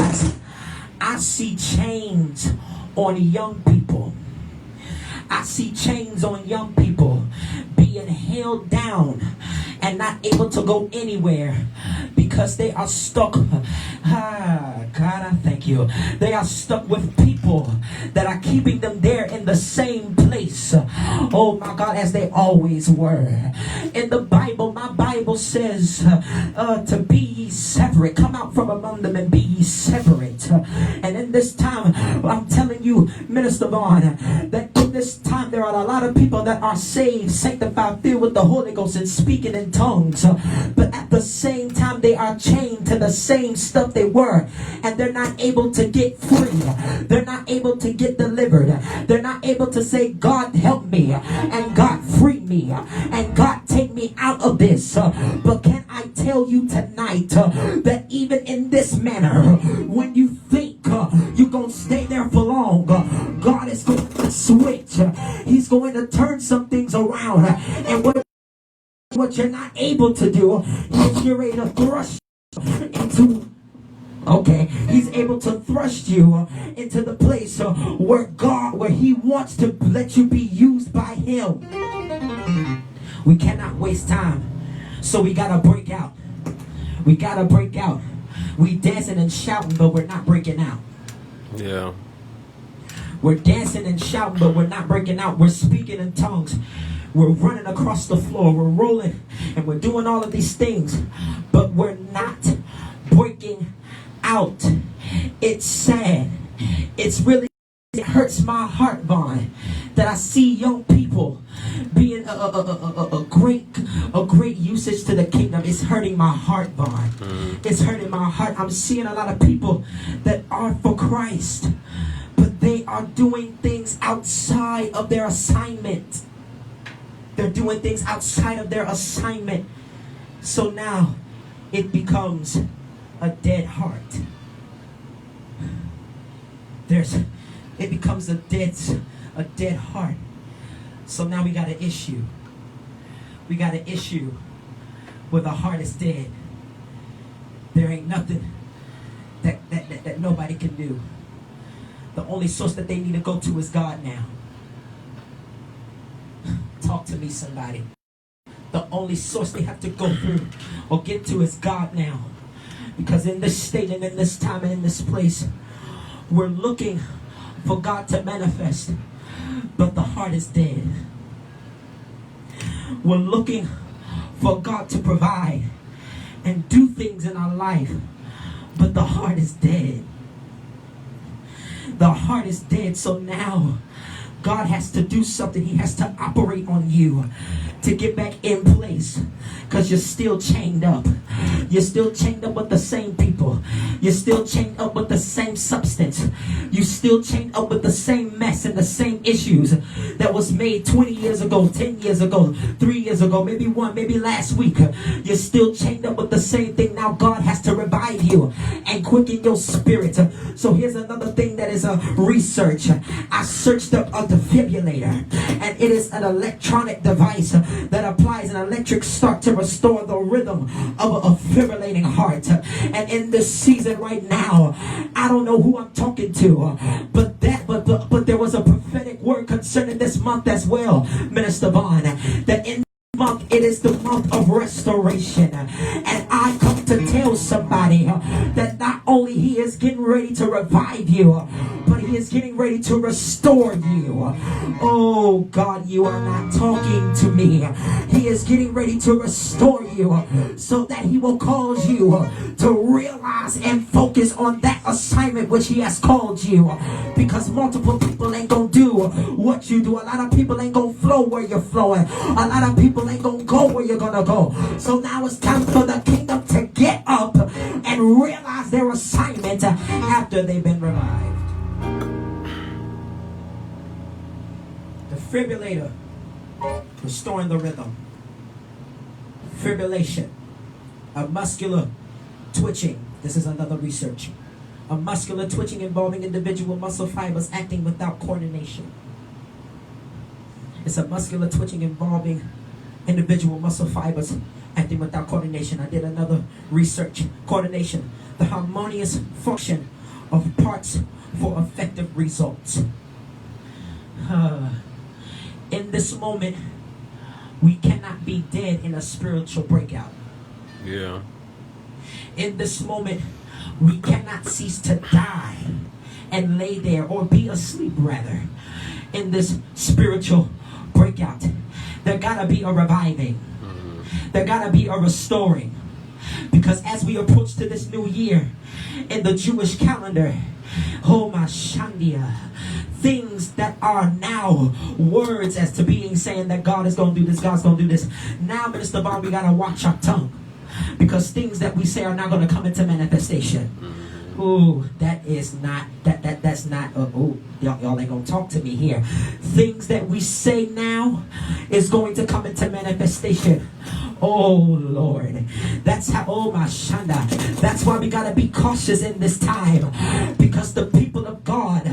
eyes, I see chains on young people. I see chains on young people being held down and not able to go anywhere because they are stuck. God, I thank you. They are stuck with people that are keeping them there in the same place. Oh my God, as they always were. In the Bible, my Bible says to be ye separate. Come out from among them and be ye separate. And in this time, I'm telling you, Minister Vaughn, that in this time there are a lot of people that are saved, sanctified, filled with the Holy Ghost and speaking in tongues. But at the same time, they are chained to the same stuff they were. And they're not able to get free. They're not able to get delivered. They're not able to say, God help me, and God free me, and God take me out of this. But can I tell you tonight that even in this manner, when you think you're going to stay there for long, God is going to switch. He's going to turn some things around. And what you're not able to do, He's ready to thrust into. Okay, He's able to thrust you into the place where He wants to let you be used by Him. We cannot waste time, so we gotta break out. We gotta break out. We dancing and shouting, but we're not breaking out. Yeah. We're dancing and shouting, but we're not breaking out. We're speaking in tongues. We're running across the floor. We're rolling, and we're doing all of these things, but we're not breaking out. It's sad. It hurts my heart, Vaughn, that I see young people being a great usage to the kingdom. It's hurting my heart, Vaughn. It's hurting my heart. I'm seeing a lot of people that are for Christ, but they are doing things outside of their assignment. They're doing things outside of their assignment. So now it becomes a dead heart. It becomes a dead heart. So now we got an issue. We got an issue where the heart is dead. There ain't nothing that nobody can do. The only source that they need to go to is God now. Talk to me, somebody. The only source they have to go through or get to is God now. Because in this state and in this time and in this place, we're looking for God to manifest, but the heart is dead. We're looking for God to provide and do things in our life, but the heart is dead. The heart is dead. So now God has to do something. He has to operate on you to get back in place, because you're still chained up. You're still chained up with the same people. You're still chained up with the same substance. You're still chained up with the same mess and the same issues that was made 20 years ago, 10 years ago, 3 years ago, maybe last week. You're still chained up with the same thing. Now God has to revive you and quicken your spirit. So here's another thing that is a research. I searched up a defibrillator, and it is an electronic device that applies an electric start to restore the rhythm of a fibrillating heart. And in this season right now, I don't know who I'm talking to, but there was a prophetic word concerning this month as well, Minister Vaughn, that in month, it is the month of restoration. And I come to tell somebody that not only He is getting ready to revive you, but He is getting ready to restore you. Oh God, you are not talking to me. He is getting ready to restore you so that He will cause you to realize and focus on that assignment which He has called you. Because multiple people ain't gonna do what you do. A lot of people ain't gonna flow where you're flowing. A lot of people ain't gonna go where you're gonna go. So now it's time for the kingdom to get up and realize their assignment after they've been revived. Defibrillator, restoring the rhythm. Fibrillation, a muscular twitching. This is another research. A muscular twitching involving individual muscle fibers acting without coordination. It's a muscular twitching involving individual muscle fibers acting without coordination. I did another research. Coordination, the harmonious function of parts for effective results. In this moment, we cannot be dead in a spiritual breakout. Yeah. In this moment, we cannot cease to die and lay there, or be asleep rather, in this spiritual breakout. There gotta be a reviving. There gotta be a restoring. Because as we approach to this new year in the Jewish calendar, oh my Shandia, things that are now words as to being saying that God is going to do this, God's going to do this. Now, Minister Bob, we got to watch our tongue. Because things that we say are not going to come into manifestation. Ooh, that's not, y'all ain't going to talk to me here. Things that we say now is going to come into manifestation. Oh Lord, that's how, oh my Shanda, that's why we got to be cautious in this time, because the people of God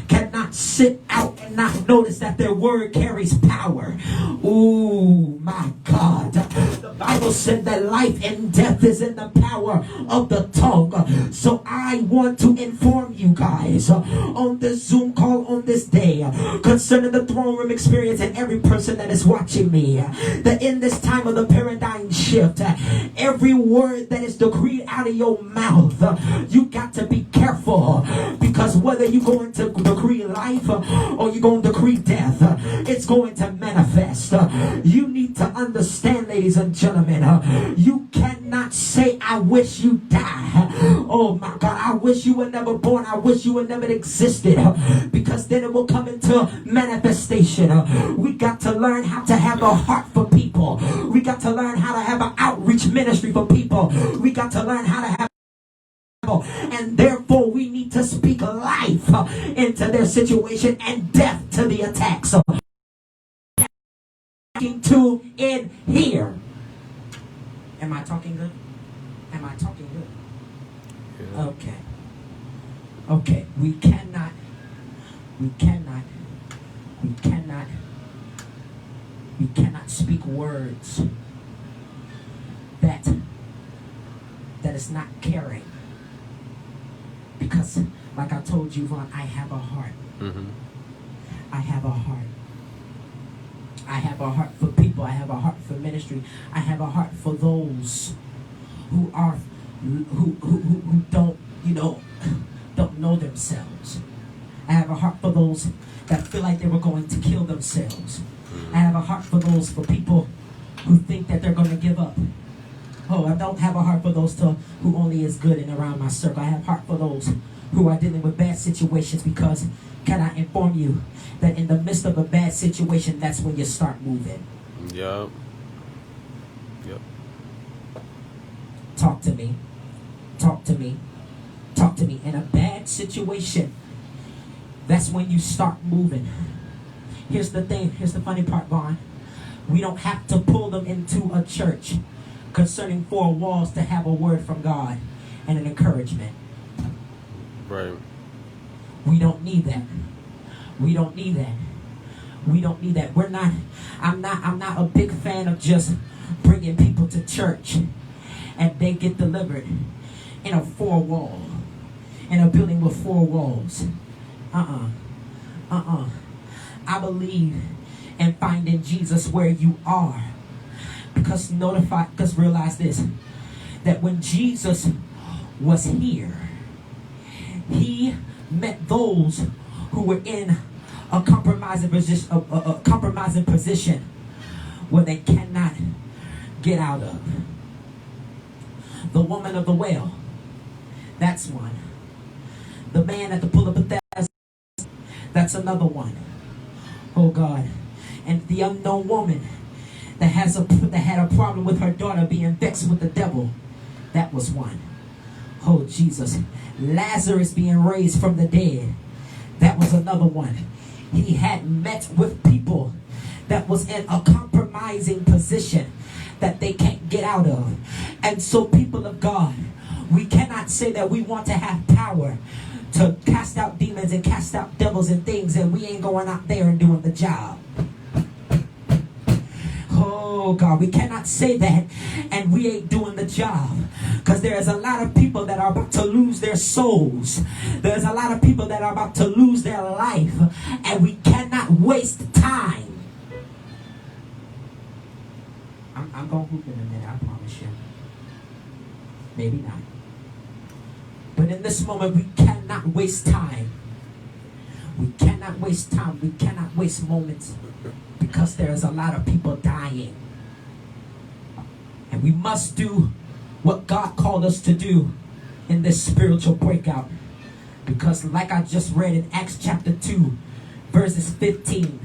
cannot sit out and not notice that their word carries power. Ooh, my God, the Bible said that life and death is in the power of the tongue. So I want to inform you guys on this Zoom call on this day concerning the throne room experience, and every person that is watching me, that in this time of the paradigm shift, every word that is decreed out of your mouth, you got to be careful, because whether you're going to decree life or you're going to decree death, it's going to manifest. You need to understand, ladies and gentlemen, you cannot say, I wish you die. Oh my God, I wish you were never born, I wish you were never existed, because then it will come into manifestation. We got to learn how to have a heart for people. We got to learn how to have an outreach ministry for people. We got to learn how to have, and therefore we need to speak life into their situation and death to the attack. So to in here. Am I talking good? Am I talking good? Yeah. Okay. We cannot speak words that is not caring. Because, like I told you, Vaughn, I have a heart. I have a heart. I have a heart for people. I have a heart for ministry. I have a heart for those who are who don't don't know themselves. I have a heart for those that feel like they were going to kill themselves. I have a heart for people who think that they're going to give up. Oh, I don't have a heart for those who only is good and around my circle. I have a heart for those who are dealing with bad situations, because can I inform you that in the midst of a bad situation, that's when you start moving. Yep. Talk to me. In a bad situation, that's when you start moving. Here's the thing. Here's the funny part, Vaughn. We don't have to pull them into a church concerning 4 walls to have a word from God and an encouragement. Right. We don't need that. I'm not a big fan of just bringing people to church and they get delivered in a 4 wall, in a building with 4 walls. I believe in finding Jesus where you are. Because realize this, that when Jesus was here, he met those who were in a compromising position where they cannot get out of. The woman of the well, that's one. The man at the pool of Bethesda, that's another one. Oh God. And the unknown woman that had a problem with her daughter being vexed with the devil, that was one. Oh Jesus. Lazarus being raised from the dead, that was another one. He had met with people that was in a compromising position that they can't get out of. And so, people of God, we cannot say that we want to have power to cast out demons and cast out devils and things, and we ain't going out there and doing the job. Oh God, we cannot say that and we ain't doing the job. Because there's a lot of people that are about to lose their souls. There's a lot of people that are about to lose their life. And we cannot waste time. I'm going to hoop in a minute, I promise you. Maybe not. But in this moment, we cannot waste time. We cannot waste time. We cannot waste moments. Because there's a lot of people dying. And we must do what God called us to do in this spiritual breakout. Because like I just read in Acts chapter 2, verses 15,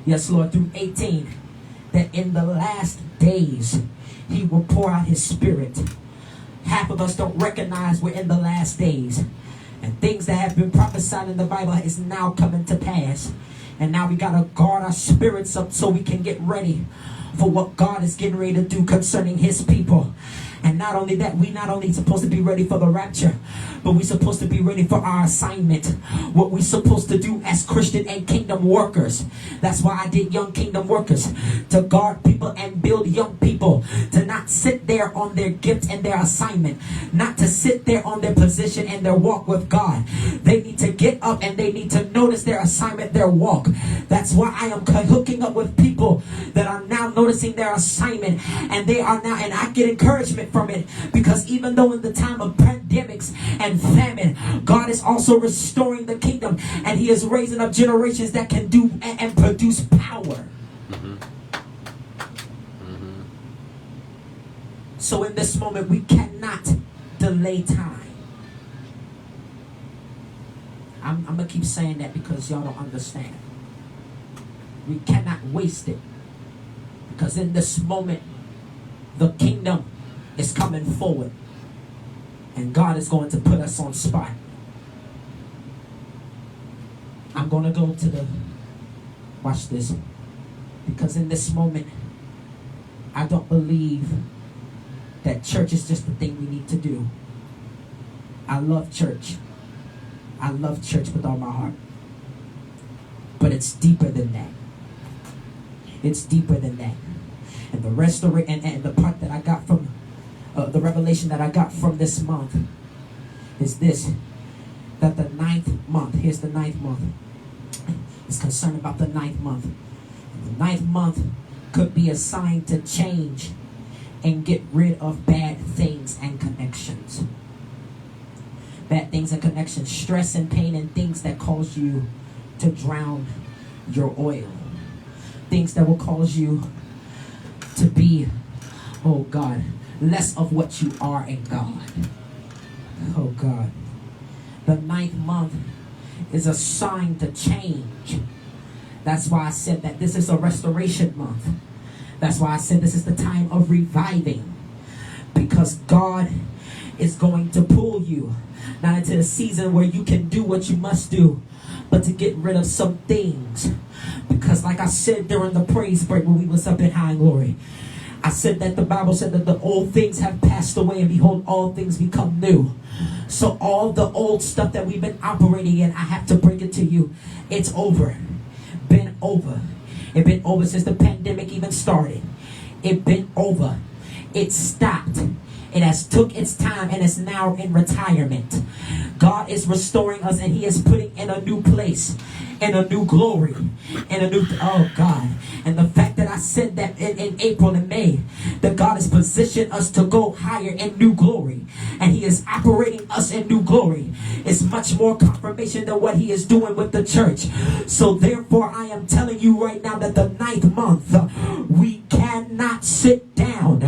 yes Lord, through 18, that in the last days, He will pour out His Spirit. Half of us don't recognize we're in the last days. And things that have been prophesied in the Bible is now coming to pass. And now we got to guard our spirits up so we can get ready for what God is getting ready to do concerning His people. And not only that, we not only supposed to be ready for the rapture, but we're supposed to be ready for our assignment. What we're supposed to do as Christian and kingdom workers. That's why I did Young Kingdom Workers. To guard people and build young people. To not sit there on their gift and their assignment. Not to sit there on their position and their walk with God. They need to get up and they need to notice their assignment, their walk. That's why I am hooking up with people that are now noticing their assignment. And they are now, and I get encouragement from it, because even though in the time of pandemics and famine, God is also restoring the kingdom, and He is raising up generations that can do and produce power. So in this moment, we cannot delay time. I'm gonna keep saying that because y'all don't understand. We cannot waste it, because in this moment, the kingdom is coming forward, and God is going to put us on spot. I'm going to go to the, watch this, because in this moment, I don't believe that church is just the thing we need to do. I love church. I love church with all my heart. But it's deeper than that. It's deeper than that. And the restoration and the part that I got from the revelation that I got from this month is this: that the 9th month, here's the 9th month, is concerned about the 9th month. And the 9th month could be assigned to change and get rid of bad things and connections. Bad things and connections, stress and pain, and things that cause you to drown your oil. Things that will cause you to be, oh God, less of what you are in God. Oh God. The 9th month is a sign to change. That's why I said that this is a restoration month. That's why I said this is the time of reviving. Because God is going to pull you not into the season where you can do what you must do, but to get rid of some things. Because like I said during the praise break when we was up in High Glory, I said that the Bible said that the old things have passed away, and behold, all things become new. So all the old stuff that we've been operating in, I have to bring it to you. It's over. Been over. It's been over since the pandemic even started. It's been over. It stopped. It has took its time and is now in retirement. God is restoring us, and He is putting in a new place, in a new glory, in a new, oh God. And the fact that I said that in April and May, that God has positioned us to go higher in new glory, and He is operating us in new glory, is much more confirmation than what He is doing with the church. So therefore, I am telling you right now that the 9th month, we cannot sit down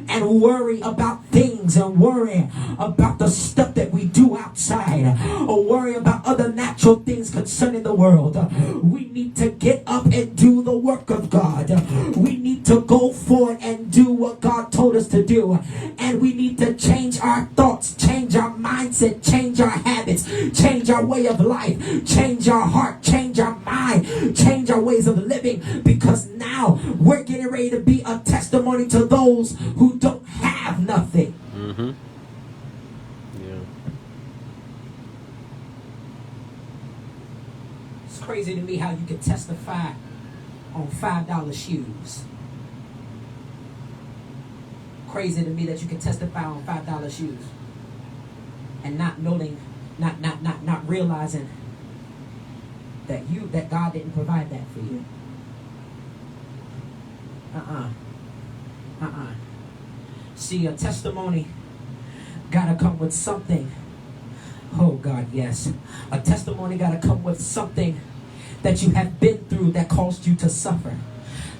and worry about things, and worry about the stuff that we do outside, or worry about other natural things concerning the world. We need to get up and do the work of God. We need to go forward and do what God told us to do. And we need to change our thoughts, change our mindset, change our habits, change our way of life, change our heart, change our mind, change our ways of living. Because now we're getting ready to be a testimony to those who don't have nothing. Mm-hmm. Yeah. It's crazy to me how you can testify on $5 shoes. crazy to me that you can testify on $5 shoes and not knowing, not realizing that God didn't provide that for you. See, a testimony gotta come with something. Oh God, yes. A testimony gotta come with something that you have been through that caused you to suffer.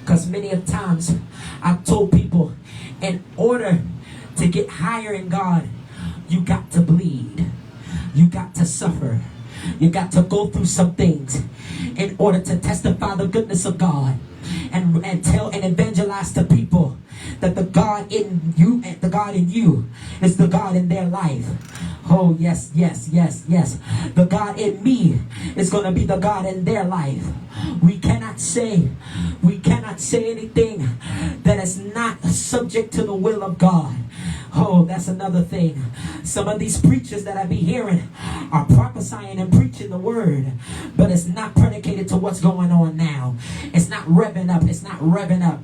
Because many of times I've told people, in order to get higher in God, you got to bleed. You got to suffer. You got to go through some things in order to testify the goodness of God and tell and evangelize to people that the God in you and the God in you is the God in their life. Oh yes, yes, yes, yes. The God in me is going to be the God in their life. We cannot say anything that is not subject to the will of God. Oh, that's another thing. Some of these preachers that I be hearing are prophesying and preaching the word, but it's not predicated to what's going on now. It's not revving up. It's not revving up.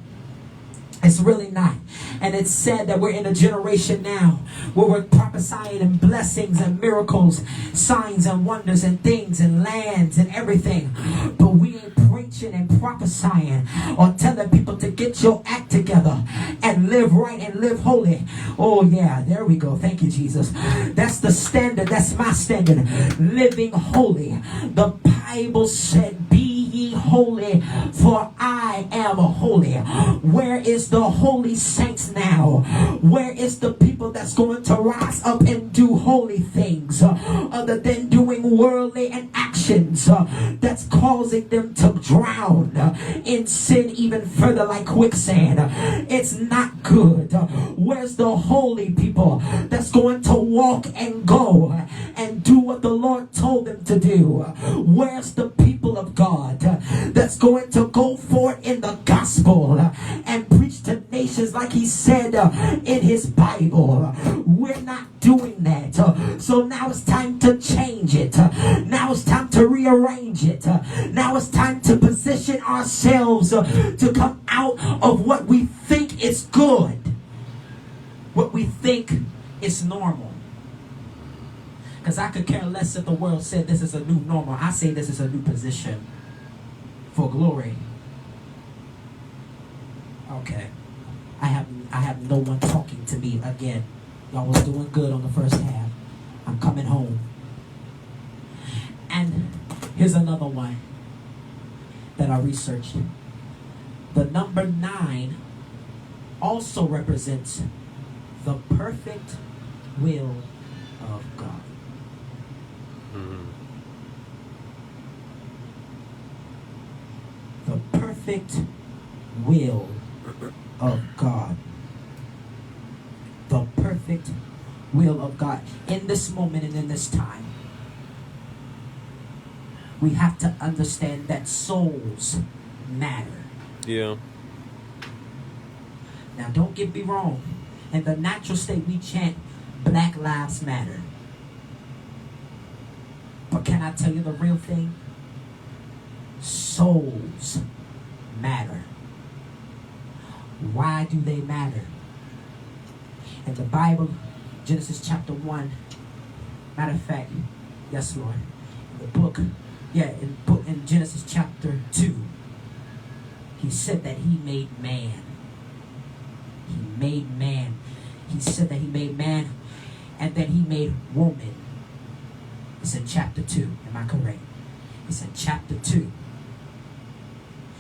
It's really not. And it's said that we're in a generation now where we're prophesying and blessings and miracles, signs and wonders and things and lands and everything. But we ain't preaching and prophesying or telling people to get your act together and live right and live holy. Oh yeah, there we go. Thank you, Jesus. That's the standard. That's my standard. Living holy. The Bible said, be ye holy, for I am holy. Where is the holy saints now? Where is the people that's going to rise up and do holy things other than doing worldly and actions that's causing them to drown in sin even further like quicksand? It's not good. Where's the holy people that's going to walk and go and do what the Lord told them to do? Where's the people of God that's going to go forth in the gospel and preach to nations like he said in his Bible? We're not doing that. So now it's time to change it. Now it's time to rearrange it. Now it's time to position ourselves to come out of what we think is good, what we think is normal. Because I could care less if the world said this is a new normal. I say this is a new position for glory. Okay. I have no one talking to me again. Y'all was doing good on the first half. I'm coming home. And here's another one that I researched. The number 9 also represents the perfect will of God. The perfect will of God. The perfect will of God. In this moment and in this time, we have to understand that souls matter. Yeah. Now, don't get me wrong. In the natural state, we chant Black Lives Matter. But can I tell you the real thing? Souls matter. Why do they matter? In the Bible, Genesis chapter 1, matter of fact, yes, Lord, in the book, in Genesis chapter 2, he said that he made man. He made man. He said that he made man, and then he made woman. It's in chapter 2. Am I correct? It's in chapter 2.